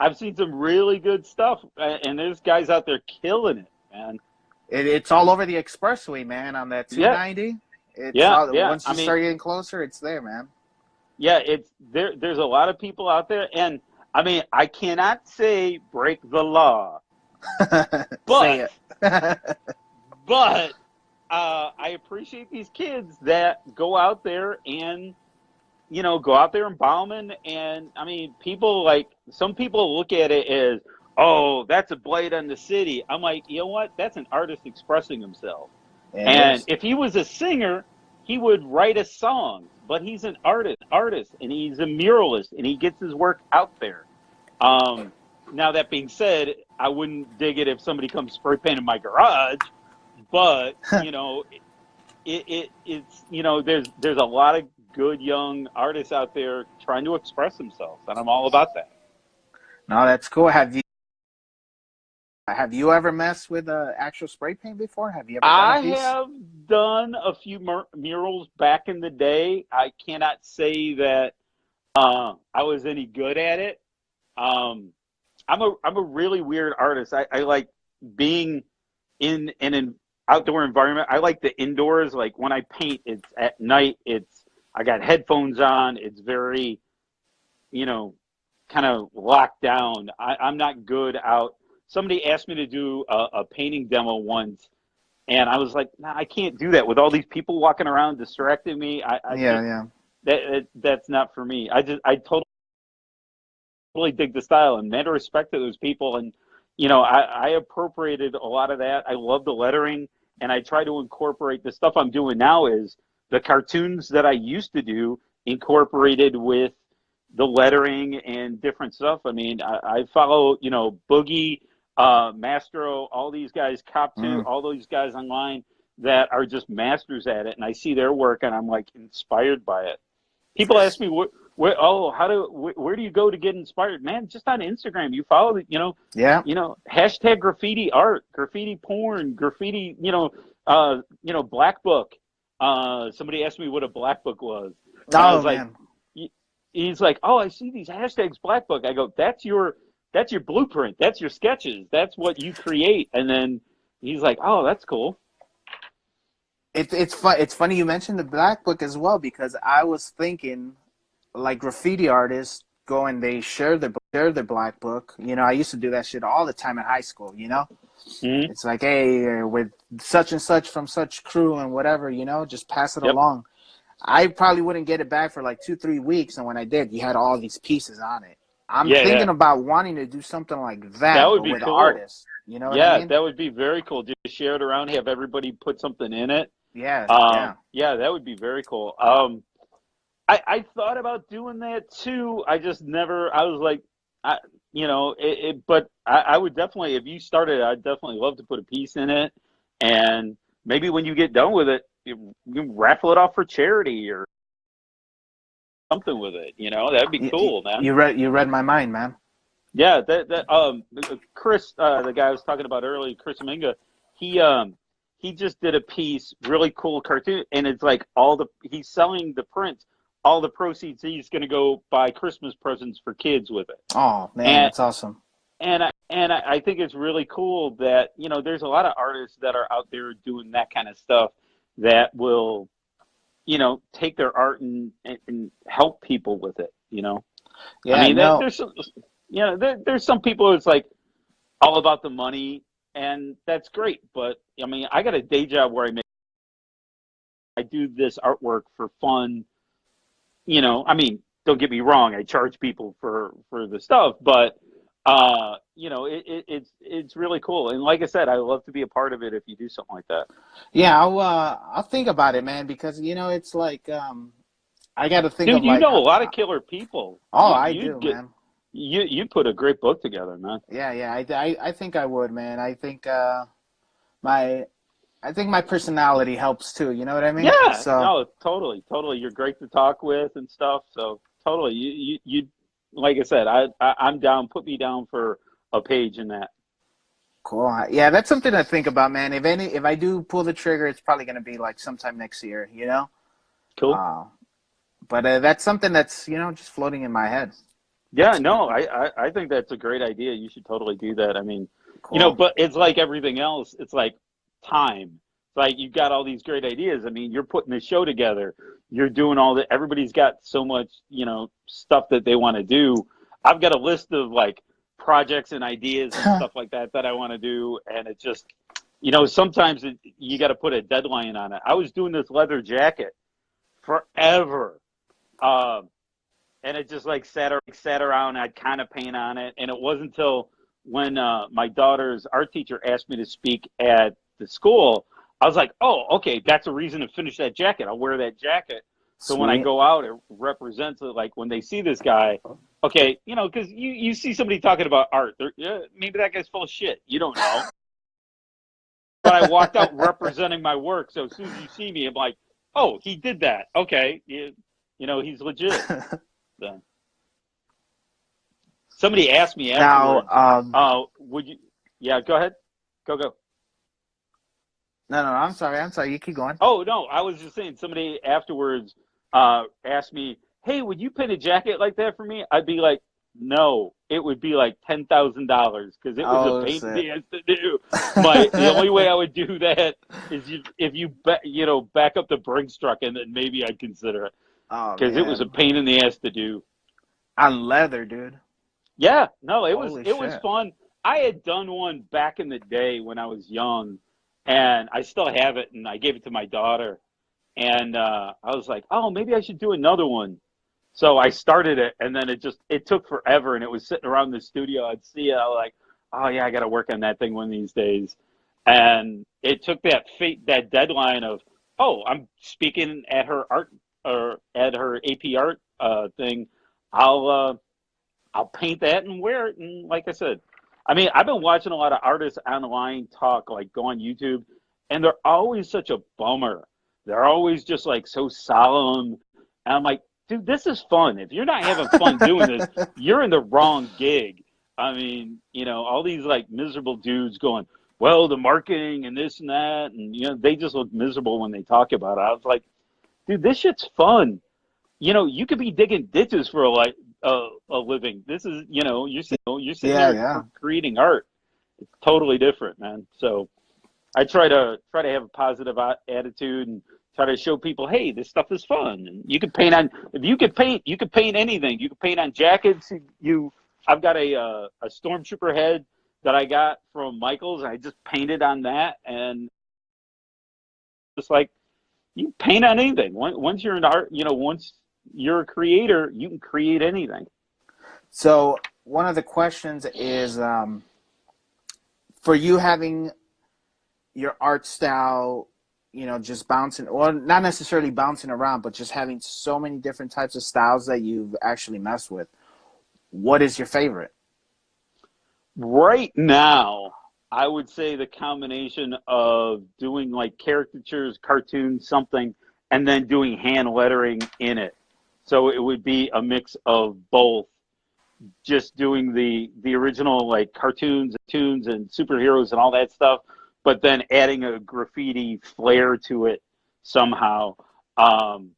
I've seen some really good stuff, and there's guys out there killing it, man. it's all over the expressway, man, on that Yeah, 290. It's yeah, all yeah. once I you mean, start getting closer, it's there, man. yeah, it's there. There's a lot of people out there, and I mean, I cannot say break the law, Say but it. but I appreciate these kids that go out there and go out there and bombing. And I mean, people like some people look at it as, oh, that's a blight on the city. I'm like, you know what? That's an artist expressing himself. It And is. if he was a singer, he would write a song. But he's an artist, and he's a muralist, and he gets his work out there. Um, Now that being said, I wouldn't dig it if somebody comes spray painting my garage. But it's there's a lot of good young artists out there trying to express themselves, and I'm all about that. No, that's cool. Have you ever messed with actual spray paint before? Have you ever done a I piece? have done a few murals back in the day. I cannot say that I was any good at it. Um, I'm a really weird artist. I like being in an outdoor environment. I like the indoors. Like when I paint, it's at night. I got headphones on. It's very, you know, kind of locked down. I'm not good out. Somebody asked me to do a painting demo once, and I was like, nah, I can't do that with all these people walking around distracting me. I Yeah, can't. yeah. That's not for me. I totally dig the style and mad respect to those people. And I appropriated a lot of that. I love the lettering, and I try to incorporate the stuff I'm doing now is the cartoons that I used to do incorporated with the lettering and different stuff. I mean, I follow Boogie, Mastro, all these guys, Cop Two, Mm. all those guys online that are just masters at it, and I see their work and I'm like inspired by it. People ask me where do you go to get inspired? Man, just on Instagram. You follow the, Yeah. hashtag graffiti art, graffiti porn, graffiti, black book. Somebody asked me what a black book was, and I Oh was like, man. he's like, oh, I see these hashtags black book. I go, that's your blueprint. That's your sketches. That's what you create. And then he's like, oh, that's cool. It's fun. It's funny you mentioned the black book as well because I was thinking like graffiti artists go and they share their black book. I used to do that shit all the time in high school. Mhm. It's like, hey, with such and such from such crew and whatever, just pass it Yep. along. I probably wouldn't get it back for like 2-3 weeks, and when I did, you had all these pieces on it. I'm Yeah, yeah. thinking about wanting to do something like That that, would but be with cool. artists. You know what I Yeah, mean? that would be very cool. Just share it around, have everybody put something in it. Yeah, yeah. Yeah, that would be very cool. I thought about doing that too. I just never. I was like, but I would definitely, if you started, I'd definitely love to put a piece in it, and maybe when you get done with it, you raffle it off for charity or something with it. That'd be cool, man. You read my mind, man. Yeah, Chris, the guy I was talking about earlier, Chris Minga, he just did a piece, really cool cartoon, and it's like he's selling the prints. All the proceeds he's going to go buy Christmas presents for kids with it. Oh man, And that's awesome. I think it's really cool that there's a lot of artists that are out there doing that kind of stuff that will take their art and help people with it. I Yeah, mean, no, there's some, there's some people it's like all about the money, and that's great. But I mean, I got a day job where I do this artwork for fun. I mean, don't get me wrong, I charge people for the stuff, but it's really cool. And like I said, I love to be a part of it if you do something like that. yeah, I'll think about it, man, because it's like I got to think of Dude, you like, know a lot of killer people. oh, I You'd do, get man. you put a great book together, man. Yeah, yeah, I think I would, man. My I think my personality helps too. You know what I mean? Yeah, So no, totally, totally. You're great to talk with and stuff. So totally, you like I said, I'm down. Put me down for a page in that. cool. Yeah, that's something to think about, man. If I do pull the trigger, it's probably gonna be like sometime next year. Cool. Uh, but that's something that's just floating in my head. Yeah, no, I think that's a great idea. You should totally do that. I mean, Cool. but it's like everything else. It's like time. It's like you've got all these great ideas. I mean, you're putting this show together. You're doing all that. Everybody's got so much, stuff that they want to do. I've got a list of like projects and ideas and stuff like that that I want to do, and it just, sometimes you got to put a deadline on it. I was doing this leather jacket forever. Um, and it just like sat around. I'd kind of paint on it, and it wasn't until when my daughter's art teacher asked me to speak at the school, I was like, "Oh, okay, that's a reason to finish that jacket. I'll wear that jacket, so when I Sweet. go out, it represents it. Like when they see this guy, okay, because you see somebody talking about art, yeah, maybe that guy's full of shit. You don't know." But I walked out representing my work, so as soon as you see me, I'm like, "Oh, he did that. Okay, he's legit." So. Somebody asked me Now, afterwards, would you? Yeah, go ahead. Go. no, no, I'm sorry. I'm sorry. You keep going. Oh, no, I was just saying, somebody afterwards asked me, hey, would you paint a jacket like that for me? I'd be like, no, it would be like $10,000 because it was a Oh, pain in shit. the ass to do. The only way I would do that is if you back up the Brinks truck, and then maybe I'd consider it Oh, because it was a man. pain in the ass to do. On leather, dude. Yeah, no, it was Holy it was shit. fun. I had done one back in the day when I was young, and I still have it, and I gave it to my daughter, and I was like, oh, maybe I should do another one. So I started it, and then it took forever, and it was sitting around the studio. I'd see it, I was like, oh yeah, I got to work on that thing one of these days, and it took that deadline of, oh, I'm speaking at her art or at her AP art thing. I'll I'll paint that and wear it. And like I said, I mean, I've been watching a lot of artists online talk, like go on YouTube, and they're always such a bummer. They're always just like so solemn. And I'm like, dude, this is fun. If you're not having fun doing this, you're in the wrong gig. I mean, all these like miserable dudes going, well, the marketing and this and that. And, they just look miserable when they talk about it. I was like, dude, this shit's fun. You could be digging ditches for a living. This is, you're sitting Yeah, there yeah. creating art. It's totally different, man. So I try to have a positive attitude and try to show people, hey, this stuff is fun. And you can paint on. If you could paint anything. You can paint on jackets. I've got a stormtrooper head that I got from Michaels. I just painted on that, and just like you paint on anything. Once you're an art, once you're a creator, you can create anything. So one of the questions is, for you having your art style, just bouncing, or not necessarily bouncing around, but just having so many different types of styles that you've actually messed with. What is your favorite? Right now, I would say the combination of doing like caricatures, cartoons, something, and then doing hand lettering in it. So it would be a mix of both. Just doing the original like cartoons, tunes, and superheroes and all that stuff, but then adding a graffiti flair to it somehow. Um,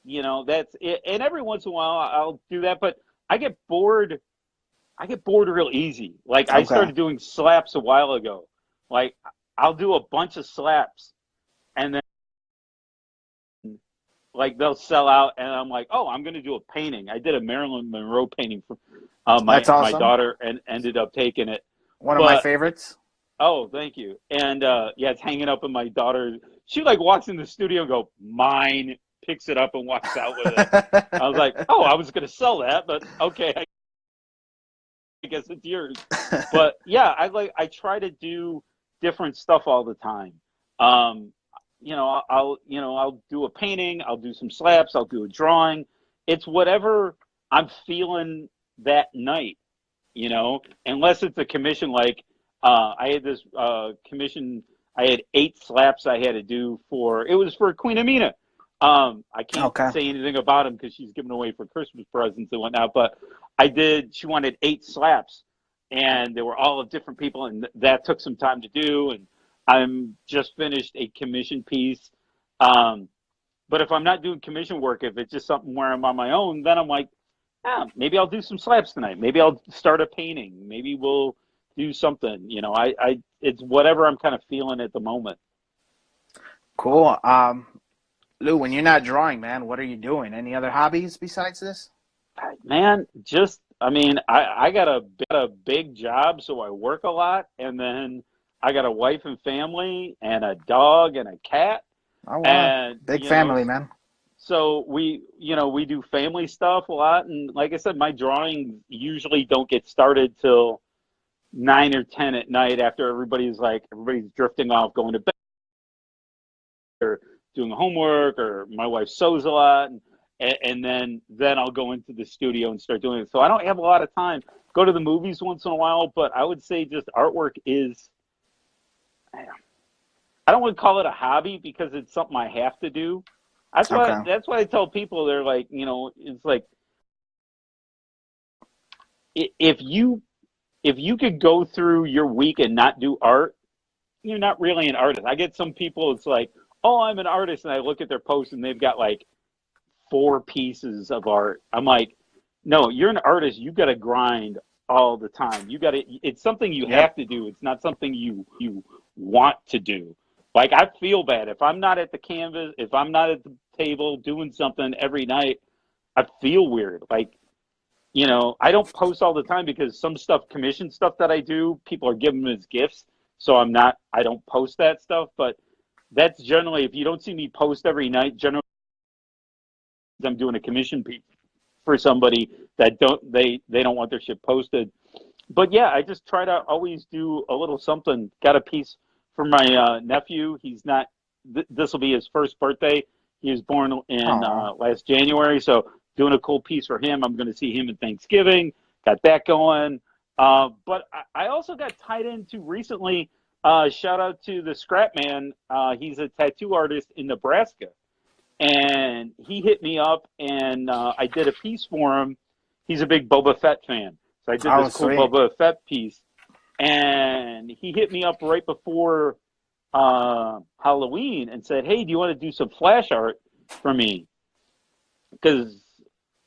that's it. And every once in a while I'll do that, but I get bored. I get bored real easy. Like I Okay. started doing slaps a while ago. Like I'll do a bunch of slaps, and then like they'll sell out, and I'm like, oh, I'm gonna do a painting. I did a Marilyn Monroe painting for That's my awesome. daughter, and ended up taking it. One of my But favorites. oh, thank you. And yeah, it's hanging up in my daughter. She like walks in the studio and go, mine, picks it up and walks out with it. I was like, oh, I was gonna sell that, but okay, I guess it's yours. But yeah, I try to do different stuff all the time. Um, I'll do a painting, I'll do some slaps, I'll do a drawing. It's whatever I'm feeling that night, unless it's a commission. Like I had this commission. I had 8 slaps I had to do for. It was for Queen Amina. I can't Okay. say anything about them because she's giving away for Christmas presents and whatnot. But I did. She wanted 8 slaps, and they were all of different people, and that took some time to do. And I'm just finished a commission piece. Um, but if I'm not doing commission work, if it's just something where I'm on my own, then I'm like, maybe I'll do some slaps tonight. Maybe I'll start a painting. Maybe we'll do something. It's whatever I'm kind of feeling at the moment. Cool. Lou, when you're not drawing, man, what are you doing? Any other hobbies besides this? Man, I mean, I got a big job, so I work a lot, and then I got a wife and family, and a dog and a cat, Oh, wow. and Big family, man. so we do family stuff a lot, and like I said, my drawings usually don't get started till 9 or 10 at night after everybody's drifting off, going to bed, or doing homework, or my wife sews a lot, and then I'll go into the studio and start doing it. So I don't have a lot of time. Go to the movies once in a while, but I would say just artwork is. I don't want to call it a hobby because it's something I have to do. Okay. That's why I tell people, they're like, it's like if you could go through your week and not do art, you're not really an artist. I get some people, it's like, oh, I'm an artist, and I look at their posts and they've got like 4 pieces of art. I'm like, no, you're an artist. You got to grind all the time. You got to. It's something you Yep. have to do. It's not something you want to do. Like I feel bad if I'm not at the canvas, if I'm not at the table doing something every night. I feel weird. Like, I don't post all the time because some stuff, commission stuff that I do, people are giving them as gifts. So I don't post that stuff. But that's generally, if you don't see me post every night, generally I'm doing a commission piece for somebody that they don't want their shit posted. But yeah, I just try to always do a little something. Got a piece for my nephew. He's not. This will be his first birthday. He was born in Oh, last January, so doing a cool piece for him. I'm going to see him at Thanksgiving. Got that going. But I also got tied into recently. Shout out to the Scrap Man. He's a tattoo artist in Nebraska, and he hit me up, and I did a piece for him. He's a big Boba Fett fan, so I did oh, this cool sweet. Boba Fett piece, and he hit me up right before Halloween and said, "Hey, do you want to do some flash art for me?" Because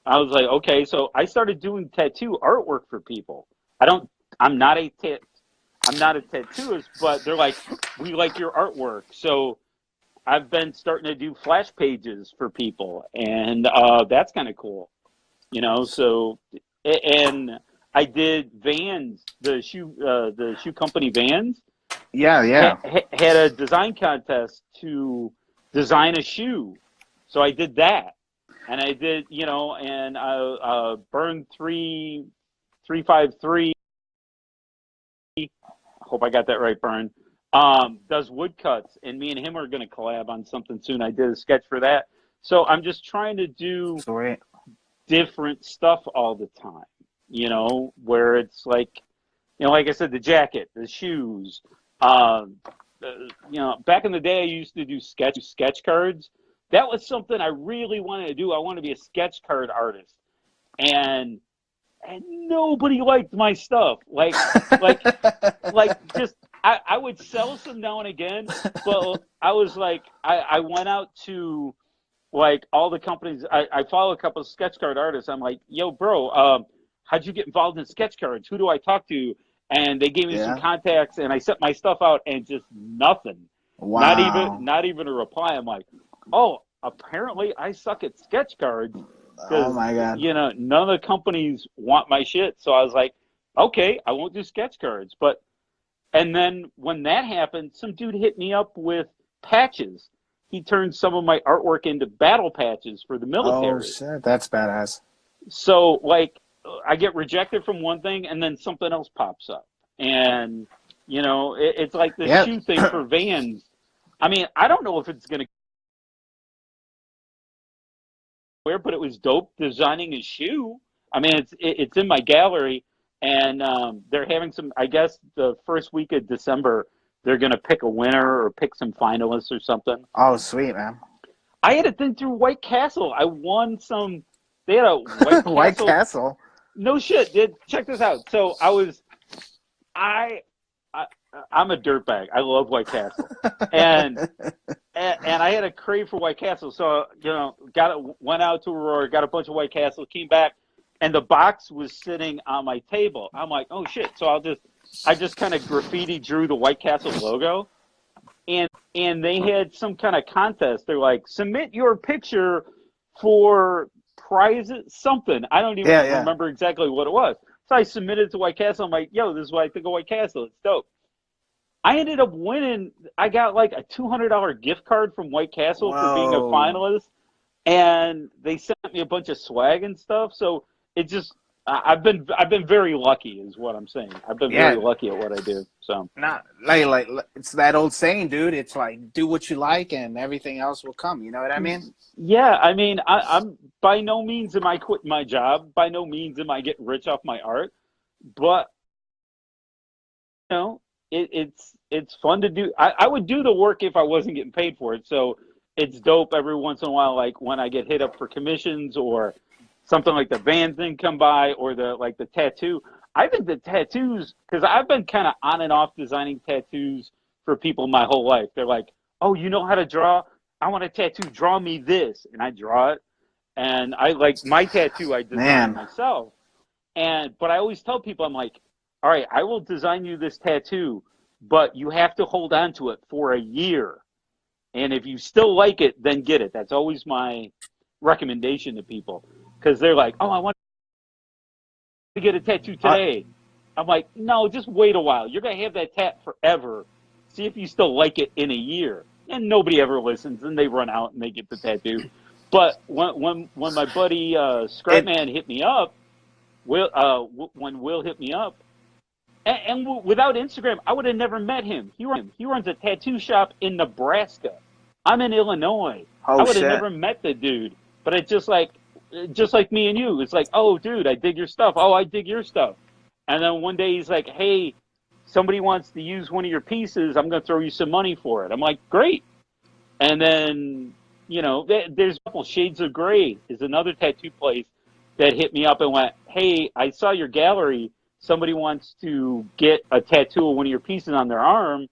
I was like, "Okay." So I started doing tattoo artwork for people. I don't. I'm not a tat. I'm not a tattooist, but they're like, "We like your artwork." So I've been starting to do flash pages for people, and that's kind of cool. So, and I did Vans, the shoe company Vans Yeah, yeah. had a design contest to design a shoe. So I did that, and I did, and I burned 353. I hope I got that right, Burn. Does woodcuts, and me and him are going to collab on something soon. I did a sketch for that. So I'm just trying to do Sweet. different stuff all the time, where it's like, like I said, the jacket, the shoes. Back in the day, I used to do sketch cards. That was something I really wanted to do. I wanted to be a sketch card artist, and nobody liked my stuff. Like just I would sell some now and again, but I was like, I went out to like all the companies. I follow a couple of sketch card artists. I'm like, yo, bro, how'd you get involved in sketch cards? Who do I talk to? And they gave me some Yeah. contacts, and I sent my stuff out, and just nothing. Wow. Not even a reply. I'm like, oh, apparently I suck at sketch cards Oh because my God. none of the companies want my shit. So I was like, okay, I won't do sketch cards. And then when that happened, some dude hit me up with patches. He turned some of my artwork into battle patches for the Oh military. shit, that's badass. So like I get rejected from one thing and then something else pops up. And it's like the Yeah. shoe thing for Vans. I mean, I don't know if it's going to wear, but it was dope designing a shoe. I mean, it's in my gallery, and they're having some. I guess the first week of December, they're gonna pick a winner or pick some finalists or something. Oh, sweet, man. I had a thing through White Castle. I won some. They had a White White Castle. Castle. No shit, dude. Check this out. So I, I I'm a dirtbag. I love White Castle, and and I had a crave for White Castle, so went out to Aurora, got a bunch of White Castle, came back, and the box was sitting on my table. I'm like, oh shit! So I just kind of graffiti drew the White Castle logo, and they had some kind of contest. They're like, submit your picture for prizes, something. I don't even Yeah. remember exactly what it was. So I submitted to White Castle. I'm like, yo, this is what I think of White Castle. It's dope. I ended up winning. I got like a $200 gift card from White Castle for being a Whoa. finalist, and they sent me a bunch of swag and stuff. So it just, I've been very lucky, is what I'm saying. I've been very Yeah. lucky at what I do. So Not like it's that old saying, dude. It's like do what you like, and everything else will come. You know what I mean? yeah, I mean, I'm by no means am I quitting my job. By no means am I getting rich off my art, but it's fun to do. I would do the work if I wasn't getting paid for it. So it's dope every once in a while, like when I get hit up for commissions or something like the van thing come by or the tattoo. I think the tattoos, because I've been kind of on and off designing tattoos for people my whole life. They're like, oh, you know how to draw? I want a tattoo. Draw me this, and I draw it. And I like my tattoo. I designed Man. myself. But I always tell people, I'm like, all right, I will design you this tattoo, but you have to hold on to it for a year. And if you still like it, then get it. That's always my recommendation to people because they're like, oh, I want to get a tattoo Uh, today. I'm like, no, just wait a while. You're going to have that tat forever. See if you still like it in a year. And nobody ever listens, and they run out and they get the tattoo. But when my buddy it Scrapman hit me up, when Will hit me up, and without Instagram, I would have never met him. He runs a tattoo shop in Nebraska. I'm in Illinois. I oh would have shit. never met the dude. But it's just like me and you. It's like, oh, dude, I dig your stuff. Oh, I dig your stuff. And then one day he's like, hey, somebody wants to use one of your pieces. I'm going to throw you some money for it. I'm like, great. And then, there's a couple Shades of Gray is another tattoo place that hit me up and went, hey, I saw your gallery. Somebody wants to get a tattoo of one of your pieces on their arm.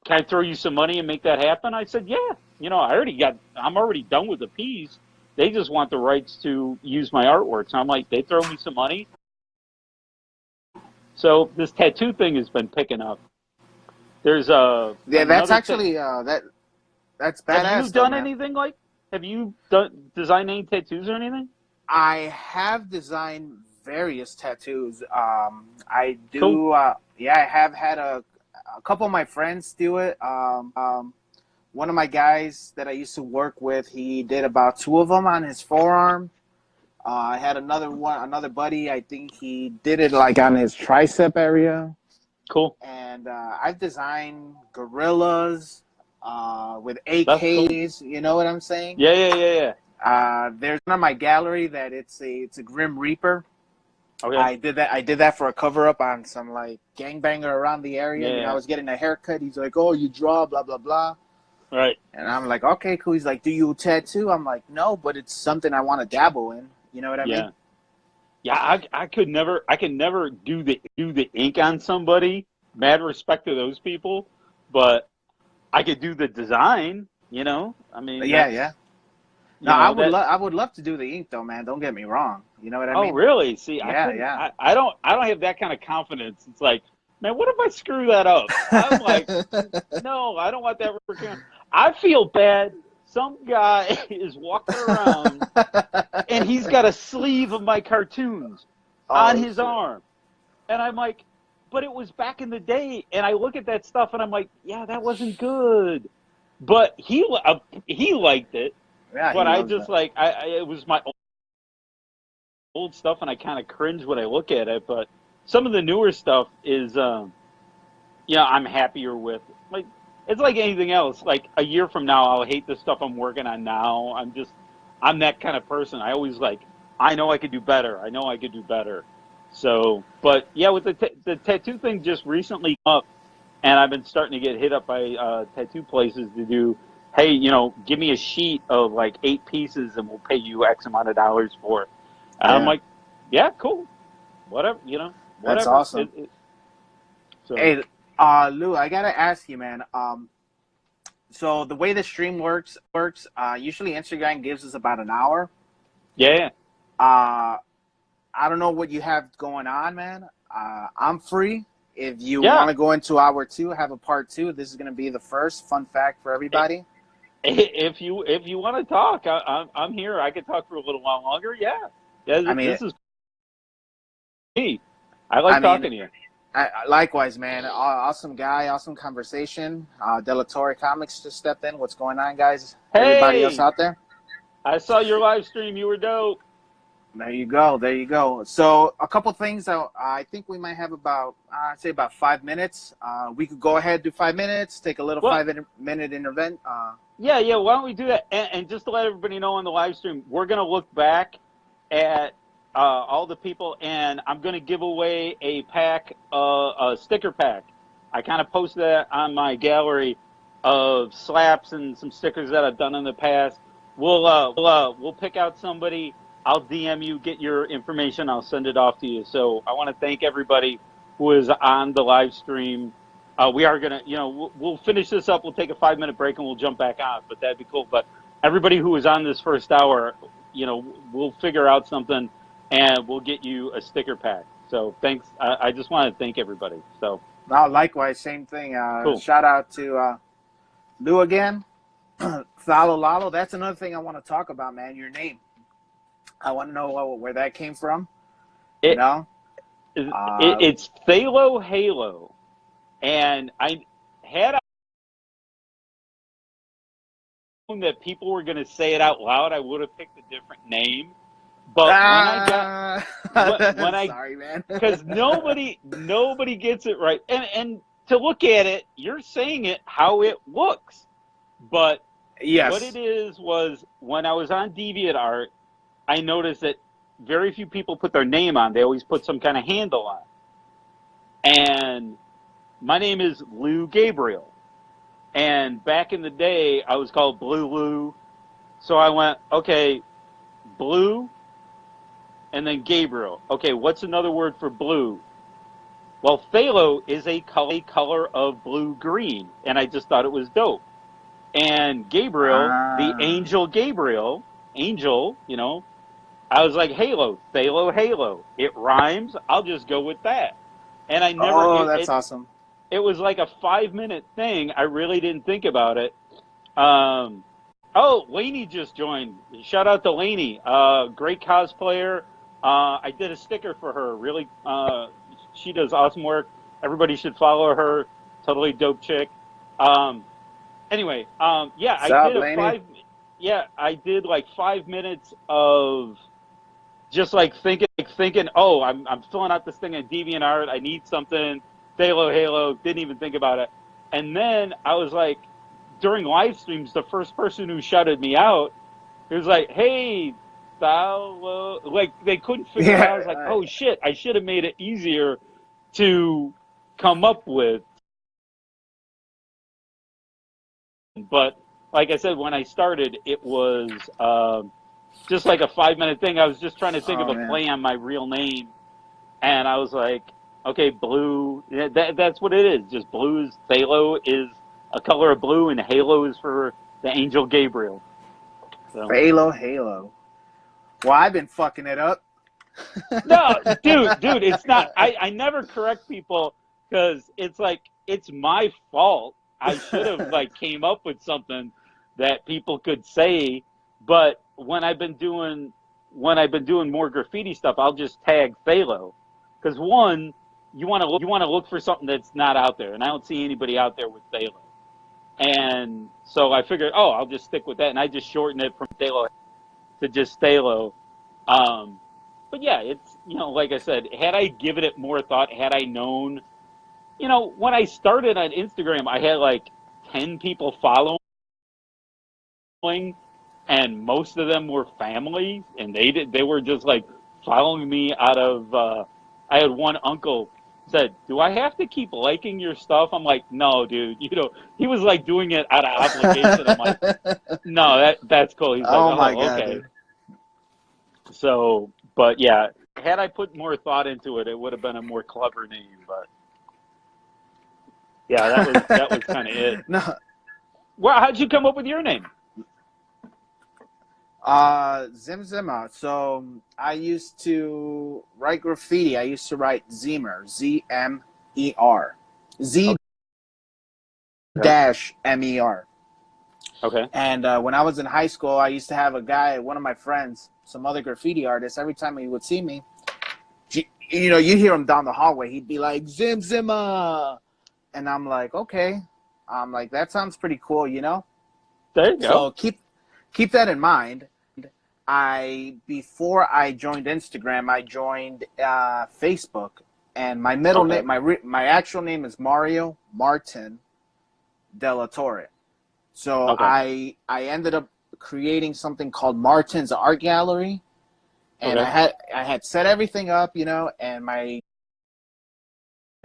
Can I throw you some money and make that happen? I said, yeah. I'm already done with the piece. They just want the rights to use my artwork. So I'm like, they throw me some money. So this tattoo thing has been picking up. There's Yeah, that's another actually that's Have you badass though, done man. anything designed any tattoos or anything? I have designed various tattoos. I Cool. do. Yeah, I have had a couple of my friends do it. One of my guys that I used to work with, he did about two of them on his forearm. I had another buddy. I think he did it like on his tricep area. Cool. And I've designed gorillas with That's cool. AKs. You know what I'm saying? Yeah, yeah, yeah, yeah. There's one on my gallery that it's a Grim Reaper. Okay. I did that for a cover up on some like gangbanger around the area. Yeah, You know, I yeah. was getting a haircut. He's like, "Oh, you draw, blah blah blah," Right. and I'm like, "Okay, cool." He's like, "Do you tattoo?" I'm like, "No, but it's something I want to dabble in." You know what I mean? Yeah. Yeah, I could never do the ink on somebody. Mad respect to those people, but I could do the design, you know? I mean, Yeah, that's, yeah. No, you know, that I would love to do the ink though, man. Don't get me wrong. You know what I oh, mean? really? See, I Yeah, couldn't yeah. I don't have that kind of confidence. It's like, man, what if I screw that up? I'm like, no, I don't want that working. I feel bad. Some guy is walking around and he's got a sleeve of my cartoons on Oh his shit. arm. And I'm like, but it was back in the day. And I look at that stuff and I'm like, yeah, that wasn't good. But he liked it. Yeah, he But I loves just it. like, it was my old stuff and I kind of cringe when I look at it. But some of the newer stuff is, yeah, I'm happier with. Like, it's like anything else. Like a year from now, I'll hate the stuff I'm working on now. I'm that kind of person. I always like, I know I could do better. I know I could do better. So, but yeah, with the tattoo thing just recently up, and I've been starting to get hit up by tattoo places to do. Hey, you know, give me a sheet of like 8 pieces, and we'll pay you X amount of dollars for it. And I'm Yeah, like, yeah, cool, whatever, you know, that's whatever. awesome. So Hey, Lou, I gotta ask you, man. So the way the stream works. Usually Instagram gives us about an hour. yeah. Uh, I don't know what you have going on, man. I'm free. If you want Yeah, to go into hour two, have a part two. This is gonna be the first fun fact for everybody. if you want to talk, I'm here. I could talk for a little while longer. Yeah, yeah. I mean, This is me. I I like mean, talking to you. likewise, man. Awesome guy, awesome conversation. Delatorre Comics just stepped in. What's going on, guys? Everybody else Hey, out there? I saw your live stream. You were dope. There you go. There you go. So a couple things. I think we might have about, I'd say about 5 minutes. We could go ahead, do 5 minutes, take a little Well, minute intervent. yeah, yeah. Why don't we do that? And just to let everybody know on the live stream, we're gonna look back at all the people, and I'm gonna give away a sticker pack. I kind of posted that on my gallery of slaps and some stickers that I've done in the past. We'll pick out somebody. I'll DM you, get your information. I'll send it off to you. So I want to thank everybody who is on the live stream. We are gonna, you know, we'll finish this up. We'll take a 5 minute break and we'll jump back on. But that'd be cool. But everybody who was on this first hour, you know, we'll figure out something and we'll get you a sticker pack. So thanks. I just want to thank everybody. So Now, likewise, same thing. cool. Shout out to Lou again. Thalo Lalo. That's another thing I want to talk about, man. Your name. I want to know where that came from. You It, know. it's Thalo Halo, and I had known that people were going to say it out loud, I would have picked a different name. But when I sorry, man. because nobody gets it right, and to look at it, you're saying it how it looks, but what it Yes. is was when I was on DeviantArt, I noticed that very few people put their name on. They always put some kind of handle on. And my name is Lou Gabriel. And back in the day, I was called Blue Lou. So I went, okay, Blue and then Gabriel. Okay, what's another word for blue? Well, phthalo is a color of blue green. And I just thought it was dope. And Gabriel, the Ah. angel Gabriel, angel, you know, I was like, Halo, Phalo, Halo. It rhymes. I'll just go with that. And I never, Oh, that's awesome. it was like a 5 minute thing. I really didn't think about it. Oh, Laney just joined. Shout out to Laney. Great cosplayer. I did a sticker for her. Really, she does awesome work. Everybody should follow her. Totally dope chick. Um, anyway, yeah, What's I up, did a Laney? five. Yeah, I did like 5 minutes of just like thinking. Oh, I'm filling out this thing in DeviantArt. I need something. Halo. Didn't even think about it. And then I was like, during live streams, the first person who shouted me out, it was like, "Hey, Thalo," like they couldn't figure it out. I was like, Yeah, "Oh shit! I should have made it easier to come up with." But like I said, when I started, it was just like a 5 minute thing. I was just trying to think of oh a man. play on my real name, and I was like, "Okay, blue. That's what it is. Just blue is Thalo is a color of blue, and Halo is for the angel Gabriel." So. Halo. Well, I've been fucking it up. No, dude, it's not. I never correct people because it's like it's my fault. I should have like came up with something that people could say. But when I've been doing more graffiti stuff, I'll just tag Phalo because one, you want to look for something that's not out there, and I don't see anybody out there with Phalo. And so I figured, oh, I'll just stick with that, and I just shorten it from Phalo to just Phalo. Um, but yeah, it's like I said, had I given it more thought, had I known, when I started on Instagram, I had like 10 people following, and most of them were family, and they were just like following me out of. I had one uncle said, "Do I have to keep liking your stuff?" I'm like, "No, dude. He was like doing it out of obligation." I'm like, "No, that's cool." He's like, Oh my "Oh, god, okay." dude. So, but yeah, had I put more thought into it, it would have been a more clever name. But yeah, that was kind of it. No, Well, how'd you come up with your name? Zimzima. So I used to write graffiti. I used to write Zemer, Zmer, Z Okay. dash Mer. Okay. And when I was in high school, I used to have a guy, one of my friends, some other graffiti artist. Every time he would see me, you hear him down the hallway. He'd be like Zimzima, and I'm like, okay. I'm like, that sounds pretty cool. There you go. So keep that in mind. Before I joined Instagram, I joined Facebook, and my middle Okay. name, my actual name is Mario Martin Della Torre. So Okay. I ended up creating something called Martin's Art Gallery, and Okay. I had set everything up, and my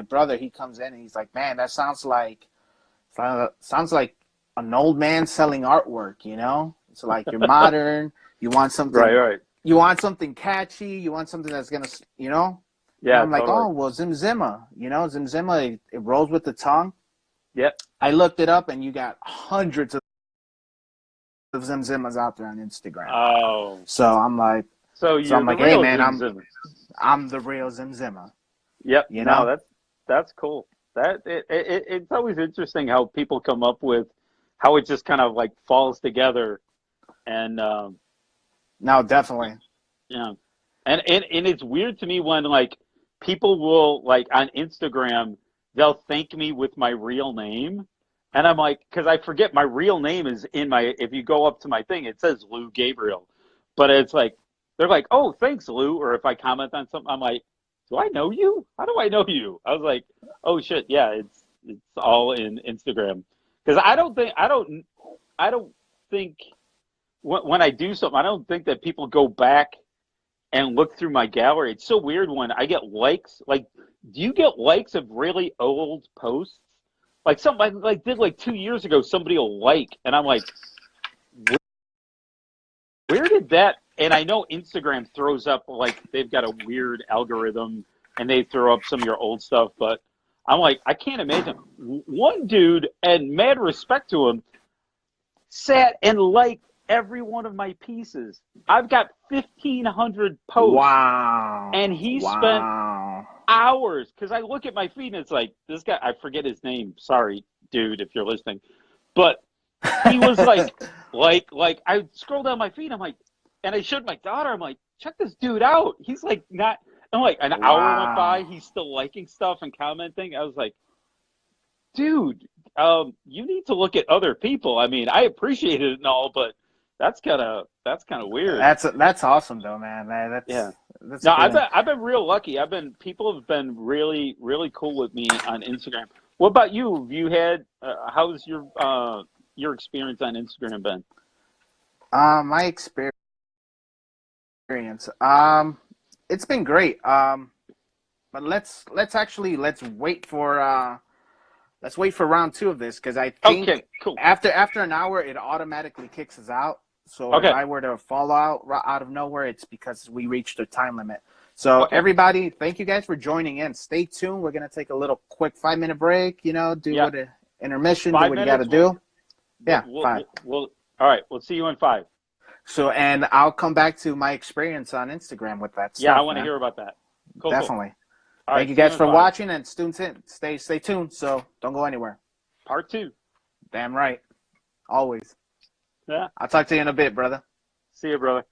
brother, he comes in and he's like, man, that sounds like an old man selling artwork. It's like you're modern. You want Right. something. Right. You want something catchy. You want something that's gonna. And Yeah. I'm like, Totally. oh well, Zimzima. Zimzima. It rolls with the tongue. Yep. I looked it up, and you got hundreds of Zimzimas out there on Instagram. Oh, So I'm like, so so you're I'm the like, hey real man, Zoom I'm Zoom. I'm the real Zimzima. Yep. You No, know? that's cool. It's always interesting how people come up with how it just kind of like falls together, and No, definitely. yeah. And it's weird to me when like people will like on Instagram they'll thank me with my real name. And I'm like, because I forget my real name is in my, if you go up to my thing, it says Lou Gabriel. But it's like, they're like, oh, thanks, Lou. Or if I comment on something, I'm like, do I know you? How do I know you? I was like, oh shit, yeah, it's all in Instagram. Because I don't think when I do something, I don't think that people go back and look through my gallery. It's so weird when I get likes. Like, do you get likes of really old posts? Like something like did like 2 years ago, somebody will like, and I'm like, where did that? And I know Instagram throws up like they've got a weird algorithm, and they throw up some of your old stuff, but I'm like, I can't imagine. One dude, and mad respect to him, sat and liked every one of my pieces. I've got 1,500 posts, Wow. and he spent Wow. hours because I look at my feed and it's like this guy. I forget his name. Sorry, dude, if you're listening, but he was like I scroll down my feed. I'm like, and I showed my daughter. I'm like, check this dude out. He's like not. And like an hour went by. Wow. He's still liking stuff and commenting. I was like, dude, you need to look at other people. I mean, I appreciate it and all, but that's kind of weird. That's awesome though, man. Yeah. That's No, good. I've been real lucky. People have been really really cool with me on Instagram. What about you? Have you had how's your experience on Instagram been? My experience. It's been great. But let's wait for round two of this because I think Okay, cool. after an hour it automatically kicks us out. So if Okay, I were to fall out of nowhere, it's because we reached the time limit. So okay. everybody, thank you guys for joining in. Stay tuned. We're gonna take a little quick 5 minute break. You know, do Yeah, what a intermission, do five what you got to minutes. We'll do. Yeah, five. all right. We'll see you in five. So and I'll come back to my experience on Instagram with that Yeah, I stuff, want to man. hear about that. Cool, cool. Definitely. All Thank right, you see you guys in for five. watching and stay tuned. So don't go anywhere. Part two. Damn right. Always. Yeah. I'll talk to you in a bit, brother. See you, brother.